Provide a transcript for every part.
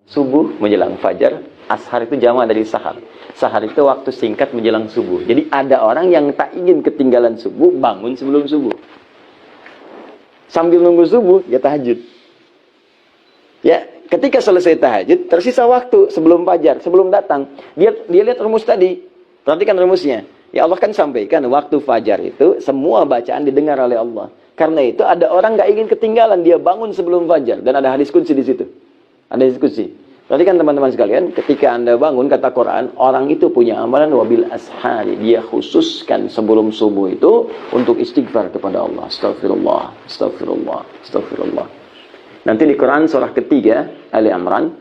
Subuh menjelang fajar, ashar itu jamak dari sahar. Sahar itu waktu singkat menjelang subuh. Jadi ada orang yang tak ingin ketinggalan subuh, bangun sebelum subuh. Sambil nunggu subuh, dia tahajud. Ya, ketika selesai tahajud, tersisa waktu sebelum fajar, sebelum datang. Dia lihat rumus tadi. Perhatikan rumusnya. Ya Allah kan sampaikan, waktu fajar itu semua bacaan didengar oleh Allah. Karena itu ada orang nggak ingin ketinggalan, dia bangun sebelum fajar. Dan ada hadis qudsi di situ. Ada diskusi. Perhatikan teman-teman sekalian, ketika Anda bangun, kata Quran, orang itu punya amalan wabil ashari. Dia khususkan sebelum subuh itu untuk istighfar kepada Allah. Astagfirullah, astagfirullah, astagfirullah. Nanti di Quran surah ketiga, Ali Imran,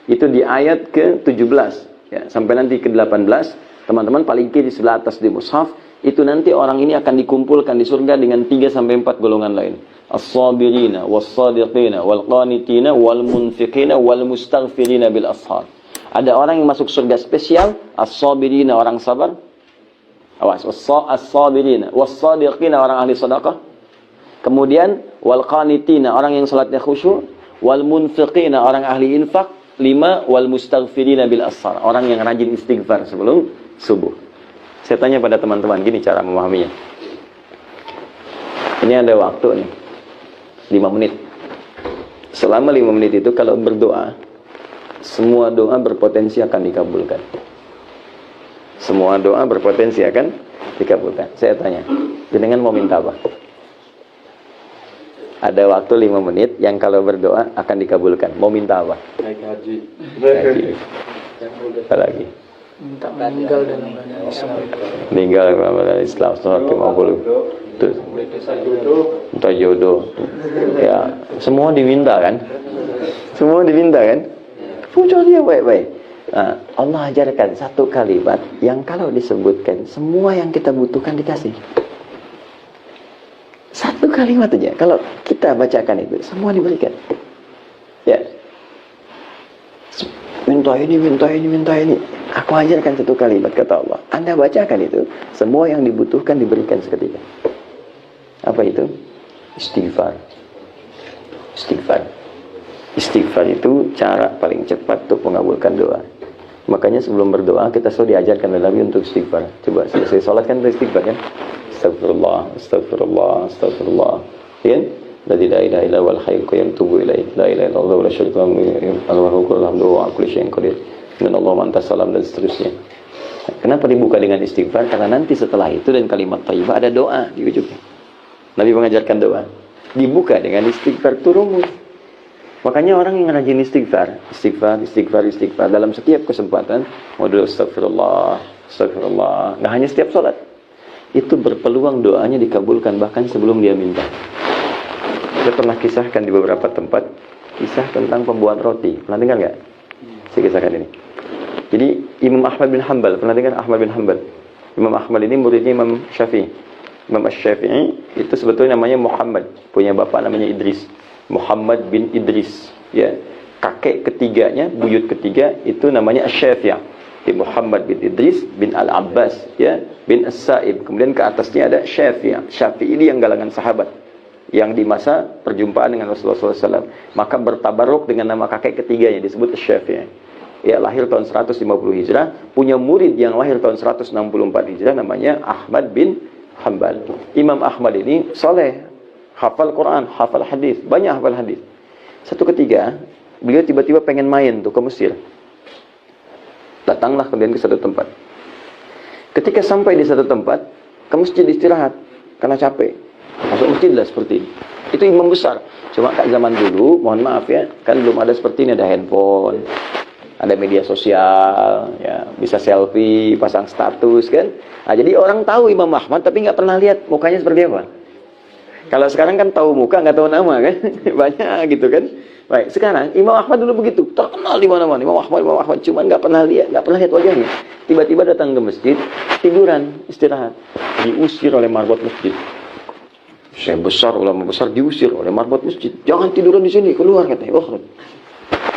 itu di ayat ke-17. Ya, sampai nanti ke-18, teman-teman paling kiri sebelah atas di mushaf, itu nanti orang ini akan dikumpulkan di surga dengan 3-4 golongan lain. As-sabirina, was-sadiqina, wal-qanitina, wal-munfiqina, wal-mustaghfirina bil ashar. Ada orang yang masuk surga spesial, as-sabirina orang sabar. Awas, as-sabirina, was-sadiqina orang ahli sedekah. Kemudian wal-qanitina orang yang salatnya khusyuk, wal-munfiqina orang ahli infak. 5, wal-mustaghfirina bil ashar, orang yang rajin istighfar sebelum subuh. Saya tanya pada teman-teman, gini cara memahaminya. Ini ada waktu nih, 5 menit. Selama 5 menit itu kalau berdoa, semua doa berpotensi akan dikabulkan. Semua doa berpotensi akan dikabulkan. Saya tanya, jenengan mau minta apa? Ada waktu 5 menit yang kalau berdoa akan dikabulkan. Mau minta apa? Naik haji. Haji. Apa lagi? Minta meninggal dalam keadaan Islam. Meninggal dalam keadaan Islam. Minta jodoh. Ya, semua diminta kan? Semua diminta kan? Pujuk dia baik-baik. Nah, Allah ajarkan satu kalimat yang kalau disebutkan semua yang kita butuhkan dikasih. Satu kalimat aja. Kalau kita bacakan itu, semua diberikan. Ya. Minta ini, minta ini, minta ini. Aku ajarkan satu kalimat, kata Allah. Anda bacakan itu, semua yang dibutuhkan diberikan seketika. Apa itu? Istighfar. Istighfar. Istighfar itu cara paling cepat untuk mengabulkan doa. Makanya sebelum berdoa, kita selalu diajarkan Nabi untuk istighfar. Coba selesai sholat kan istighfar kan? Astagfirullah, astagfirullah, astagfirullah. Ya? La ilaha illa huwal hayyul qayyum tubu ilaih. La ilaha illallah wa la syarika lahu al-mulku wa ala kulli syai'in qadir. Innallaha anta salam dan seterusnya. Kenapa dibuka dengan istighfar? Karena nanti setelah itu dan kalimat thayyibah ada doa di ujungnya. Nabi mengajarkan doa. Dibuka dengan istighfar turun. Makanya orang yang rajin istighfar, istighfar dalam setiap kesempatan, modul astagfirullah, astagfirullah. Nggak hanya setiap sholat. Itu berpeluang doanya dikabulkan bahkan sebelum dia minta. Saya pernah kisahkan di beberapa tempat kisah tentang pembuat roti. Pernah dengar nggak? Saya kisahkan ini. Jadi Imam Ahmad bin Hanbal, pernah dengar Ahmad bin Hanbal? Imam Ahmad ini muridnya Imam Syafi'i. Imam Syafi'i itu sebetulnya namanya Muhammad, punya bapak namanya Idris. Muhammad bin Idris, ya. Kakek ketiganya, buyut ketiga itu namanya Asy-Syafi'i. Muhammad bin Idris bin Al-Abbas, ya, bin As-Sa'ib. Kemudian ke atasnya ada Syafi'i. Syafi'i ini yang galangan sahabat yang di masa perjumpaan dengan Rasulullah SAW. Maka bertabaruk dengan nama kakek ketiganya disebut Syafi'i. Ya, lahir tahun 150 Hijrah, punya murid yang lahir tahun 164 Hijrah namanya Ahmad bin Hanbal. Imam Ahmad ini soleh, hafal Quran, hafal hadis, banyak hafal hadis. Satu ketika beliau tiba-tiba pengen main tuh ke Mesir. Datanglah kemudian ke satu tempat. Ketika sampai di satu tempat, ke masjid istirahat karena capek. Masuk masjid lah seperti ini. Itu imam besar. Cuma kak zaman dulu, mohon maaf ya, kan belum ada seperti ini, ada handphone, ada media sosial, ya, bisa selfie, pasang status kan. Nah, jadi orang tahu Imam Ahmad tapi nggak pernah lihat mukanya seperti apa. Kalau sekarang kan tahu muka nggak tahu nama kan, banyak gitu kan. Baik, sekarang Imam Ahmad dulu begitu, terkenal di mana-mana. Imam Ahmad, cuman nggak pernah lihat wajahnya. Tiba-tiba datang ke masjid, tiduran, istirahat, diusir oleh marbot masjid. Saya besar, ulama besar diusir oleh marbot masjid. Jangan tiduran di sini, keluar katanya. Oh,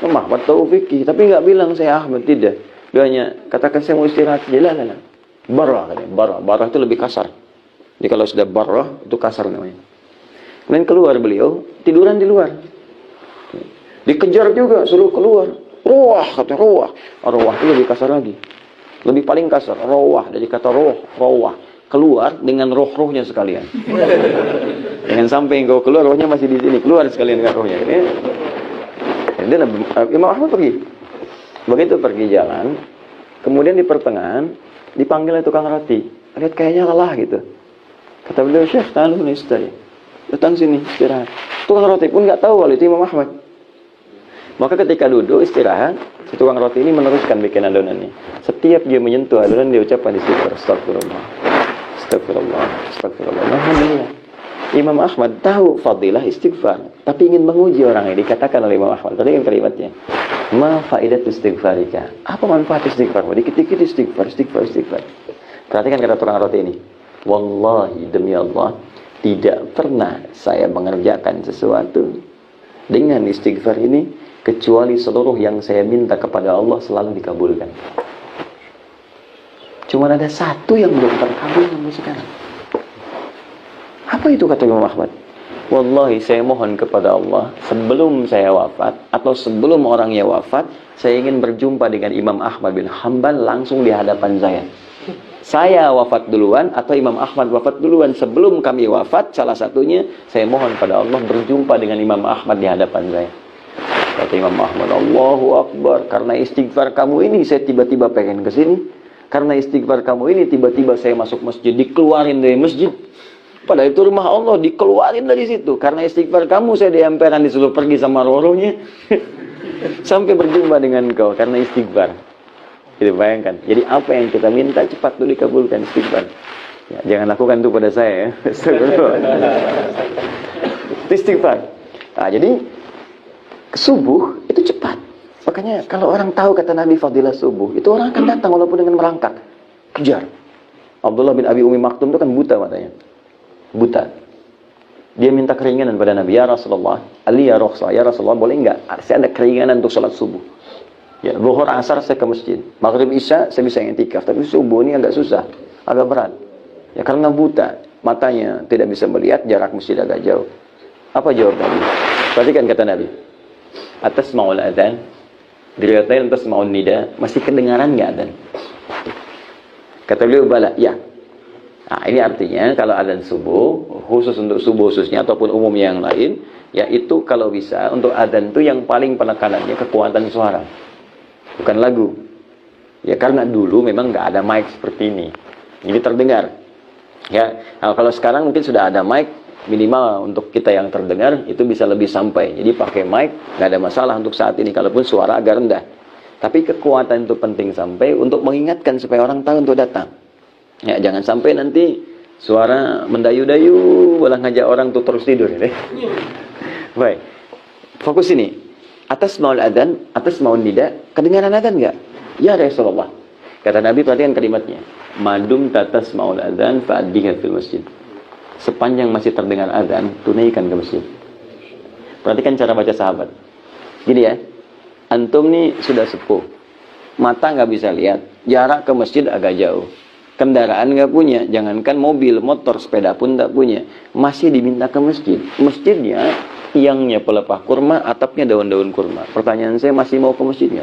Imam Ahmad tahu fikih, tapi nggak bilang saya Ahmad, tidak. Dia hanya katakan saya mau istirahat, jalan. Barah katanya, barah itu lebih kasar. Jadi kalau sudah barah itu kasar namanya. Kemudian keluar beliau, tiduran di luar. Dikejar juga, suruh keluar. Ruah, kata ruah. Ruah itu lebih kasar lagi. Lebih paling kasar, ruah dari kata roh, ruah. Keluar dengan roh-rohnya sekalian. Jangan sampai engkau keluar, rohnya masih di sini. Keluar sekalian dengan rohnya. Ini Imam Ahmad pergi. Begitu pergi jalan, kemudian di pertengahan dipanggil tukang roti. Lihat kayaknya lelah gitu. Kata beliau, Syekh, tahan dulu istirahat. Datang sini, istirahat. Tukang roti pun nggak tahu kalau itu Imam Ahmad. Maka ketika duduk istirahat, si tukang roti ini meneruskan bikin adonannya. Setiap dia menyentuh adonan, dia ucapkan istighfar. Astagfirullah, astagfirullah, astagfirullah. Alhamdulillah. Imam Ahmad tahu fadilah istighfar, tapi ingin menguji orang ini. Dikatakan oleh Imam Ahmad, tadi yang kalimatnya, ma faidat istighfarika. Apa manfaat istighfar? Dikit-dikit istighfar, istighfar, istighfar. Perhatikan kata tukang roti ini. Wallahi, demi Allah, tidak pernah saya mengerjakan sesuatu dengan istighfar ini kecuali seluruh yang saya minta kepada Allah selalu dikabulkan. Cuma ada satu yang belum terkabul sampai sekarang. Apa itu, kata Imam Ahmad? Wallahi, saya mohon kepada Allah sebelum saya wafat atau sebelum orangnya wafat, saya ingin berjumpa dengan Imam Ahmad bin Hanbal langsung di hadapan saya. Saya wafat duluan atau Imam Ahmad wafat duluan. Sebelum kami wafat, salah satunya saya mohon pada Allah berjumpa dengan Imam Ahmad di hadapan saya. Kata Imam Ahmad, Allahu Akbar, karena istighfar kamu ini saya tiba-tiba pengen ke sini. Karena istighfar kamu ini tiba-tiba saya masuk masjid, dikeluarin dari masjid. Padahal itu rumah Allah, dikeluarin dari situ. Karena istighfar kamu saya di emperan disuruh pergi sama roh-rohnya. Sampai berjumpa dengan kau karena istighfar. Jadi bayangkan. Jadi apa yang kita minta cepat dulu dikabulkan, istighfar. Ya, jangan lakukan itu pada saya ya. Istighfar. Nah, jadi subuh itu cepat. Makanya kalau orang tahu kata Nabi fadilah subuh, itu orang akan datang walaupun dengan merangkak. Kejar. Abdullah bin Abi Umi Maktum itu kan buta matanya. Buta. Dia minta keringanan pada Nabi, ya Rasulullah, Ali ya Rasulullah, ya Rasulullah, boleh enggak? Saya ada keringanan untuk sholat subuh. Ya, zuhur asar saya ke masjid, maghrib isya saya bisa i'tikaf, tapi subuh ini agak susah, agak berat. Ya karena buta, matanya tidak bisa melihat, jarak masjid agak jauh. Apa jawab Nabi? Perhatikan kata Nabi. Atas ma'ul adhan, diriwayatin atas ma'ul nida, masih kedengaran enggak adhan? Kata beliau, bala, ya. Nah, ini artinya kalau adzan subuh, khusus untuk subuh khususnya ataupun umumnya yang lain, yaitu kalau bisa untuk adzan itu yang paling penekanannya kekuatan suara, bukan lagu. Ya karena dulu memang nggak ada mic seperti ini, jadi terdengar. Ya, nah, kalau sekarang mungkin sudah ada mic, minimal untuk kita yang terdengar itu bisa lebih sampai. Jadi pakai mic nggak ada masalah untuk saat ini, kalaupun suara agak rendah. Tapi kekuatan itu penting sampai untuk mengingatkan supaya orang tahu untuk datang. Ya, jangan sampai nanti suara mendayu-dayu malah ngajak orang tuh terus tidur ya. Baik. Fokus ini. Atas maul adzan, atas maul nida, kedengaran adzan enggak? Ya Rasulullah. Kata Nabi, perhatikan kalimatnya. Madum tatas maul adzan fa'addiha fil masjid. Sepanjang masih terdengar adzan, tunaikan ke masjid. Perhatikan cara baca sahabat. Gini ya. Antum nih sudah sepuh. Mata nggak bisa lihat, jarak ke masjid agak jauh. Kendaraan nggak punya, jangankan mobil, motor, sepeda pun tak punya, masih diminta ke masjid. Masjidnya tiangnya pelepah kurma, atapnya daun-daun kurma. Pertanyaan saya, masih mau ke masjidnya?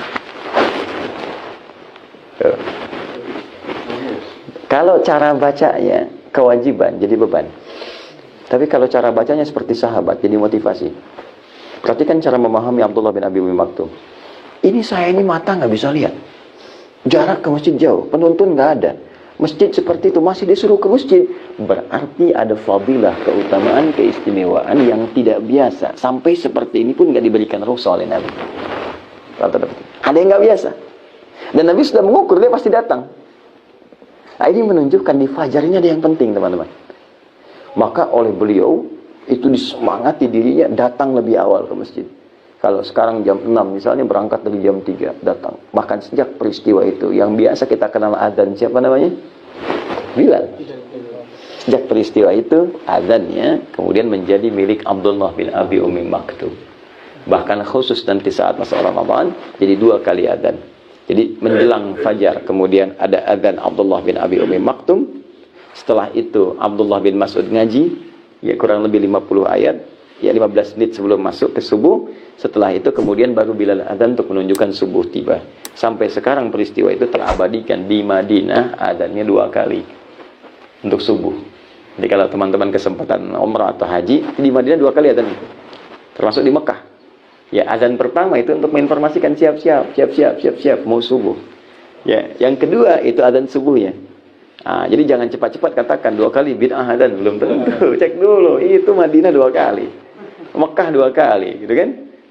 Kalau cara bacanya kewajiban, jadi beban. Tapi kalau cara bacanya seperti sahabat, jadi motivasi. Perhatikan cara memahami Abdullah bin Abi Maktum. Ini saya ini mata nggak bisa lihat, jarak ke masjid jauh, penuntun nggak ada. Masjid seperti itu masih disuruh ke masjid. Berarti ada fadilah, keutamaan, keistimewaan yang tidak biasa. Sampai seperti ini pun nggak diberikan rukhsah oleh Nabi. Ada yang nggak biasa. Dan Nabi sudah mengukur, dia pasti datang. Nah, ini menunjukkan di fajar ini ada yang penting, teman-teman. Maka oleh beliau, itu disemangati dirinya datang lebih awal ke masjid. Kalau sekarang jam 6 misalnya, berangkat dari jam 3 datang. Bahkan sejak peristiwa itu, yang biasa kita kenal adzan, siapa namanya? Bilal. Sejak peristiwa itu, adzannya kemudian menjadi milik Abdullah bin Abi Umi Maktum. Bahkan khusus nanti saat masa Ramadan, jadi 2 kali adzan. Jadi menjelang fajar, kemudian ada adzan Abdullah bin Abi Umi Maktum. Setelah itu Abdullah bin Mas'ud ngaji, ya kurang lebih 50 ayat. ya 15 menit sebelum masuk ke subuh. Setelah itu kemudian baru Bilal adzan untuk menunjukkan subuh tiba. Sampai sekarang peristiwa itu terabadikan di Madinah, adzannya 2 kali untuk subuh. Jadi kalau teman-teman kesempatan umrah atau haji, di Madinah 2 kali adzan itu. Termasuk di Mekah. Ya, adzan pertama itu untuk menginformasikan siap-siap mau subuh. Ya, yang kedua itu adzan subuh ya. Jadi jangan cepat-cepat katakan 2 kali bid'ah adzan, belum tentu. Cek dulu, itu Madinah 2 kali. Mekah 2 kali, gitu kan?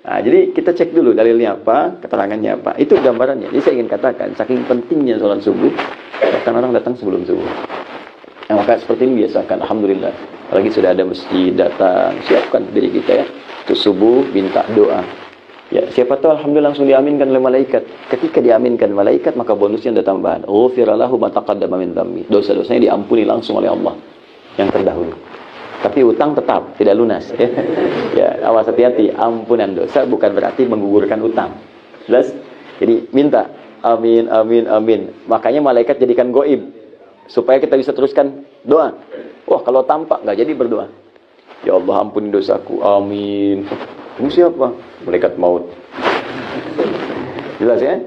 Jadi kita cek dulu dalilnya apa, keterangannya apa. Itu gambarannya. Jadi saya ingin katakan saking pentingnya sholat subuh, bahkan orang datang sebelum subuh. Maka seperti ini biasakan, alhamdulillah. Apalagi sudah ada masjid datang, siapkan diri kita ya. Itu subuh minta doa. Ya, siapa tahu alhamdulillah langsung diaminkan oleh malaikat. Ketika diaminkan malaikat, maka bonusnya ada tambahan. Ghufira lahu ma taqaddama min dzambi. Dosa-dosanya diampuni langsung oleh Allah yang terdahulu. Tapi utang tetap tidak lunas ya. Ya, awas hati-hati, ampunan dosa bukan berarti menggugurkan utang. Jelas? Jadi minta amin amin amin. Makanya malaikat jadikan goib supaya kita bisa teruskan doa. Wah, kalau tampak nggak jadi berdoa. Ya Allah ampuni dosaku. Amin. Ini siapa? Malaikat maut. Jelas ya?